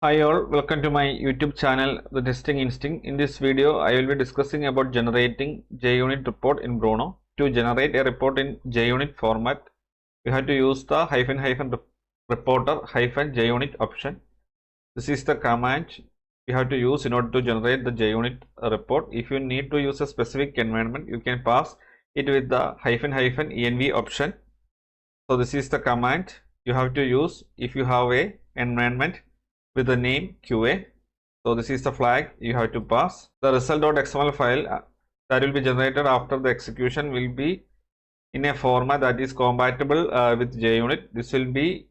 Hi all, welcome to my YouTube channel The Testing Instinct. In this video, I will be discussing about generating JUnit report in Bruno. To generate a report in JUnit format, you have to use the reporter-junit option. This is the command you have to use in order to generate the JUnit report. If you need to use a specific environment, you can pass it with the -env option. So this is the command you have to use if you have a environment with the name QA. So this is the flag you have to pass. The result.xml file that will be generated after the execution will be in a format that is compatible with JUnit. This will be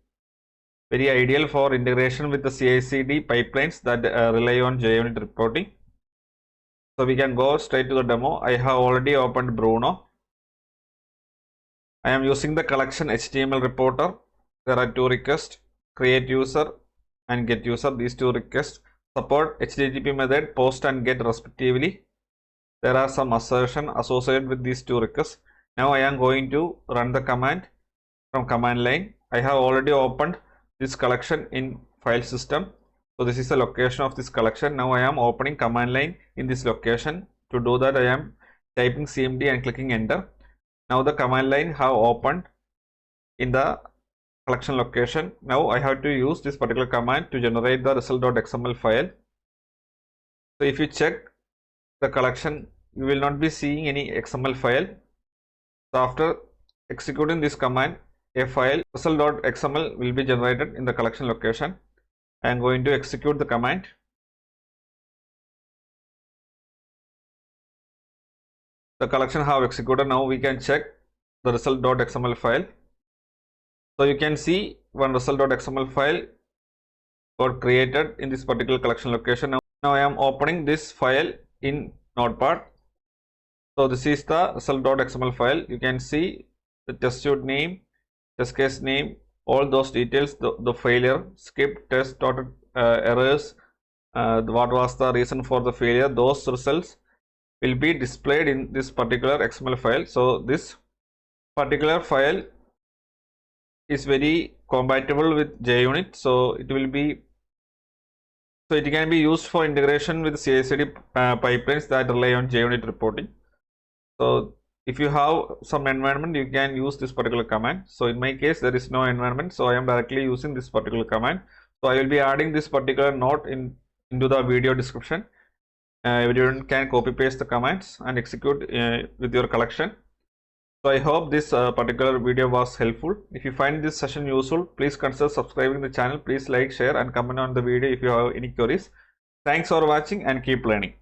very ideal for integration with the CI/CD pipelines that rely on JUnit reporting. So we can go straight to the demo. I have already opened Bruno. I am using the collection HTML reporter. There are two requests: create user and get user. These two requests support HTTP method post and get respectively. There are some assertion associated with these two requests. Now I am going to run the command from command line. I have already opened this collection in file system. So this is the location of this collection. Now I am opening command line in this location. To do that, I am typing cmd and clicking enter. Now the command line have opened in the collection location. Now I have to use this particular command to generate the result.xml file. So if you check the collection, you will not be seeing any XML file. So after executing this command, a file result.xml will be generated in the collection location. I am going to execute the command. The collection have executed. Now we can check the result.xml file. So you can see one result.xml file got created in this particular collection location. Now I am opening this file in Notepad. So this is the result.xml file. You can see the test suite name, test case name, all those details, the failure, skip, test, total errors, what was the reason for the failure. Those results will be displayed in this particular XML file. So this particular file is very compatible with JUnit, so it can be used for integration with CI/CD pipelines that rely on JUnit reporting. So if you have some environment, you can use this particular command. So in my case, there is no environment, so I am directly using this particular command. So I will be adding this particular note into the video description. Everyone can copy paste the commands and execute with your collection. So I hope this particular video was helpful. If you find this session useful, please consider subscribing the channel. Please like, share and comment on the video if you have any queries. Thanks for watching and keep learning.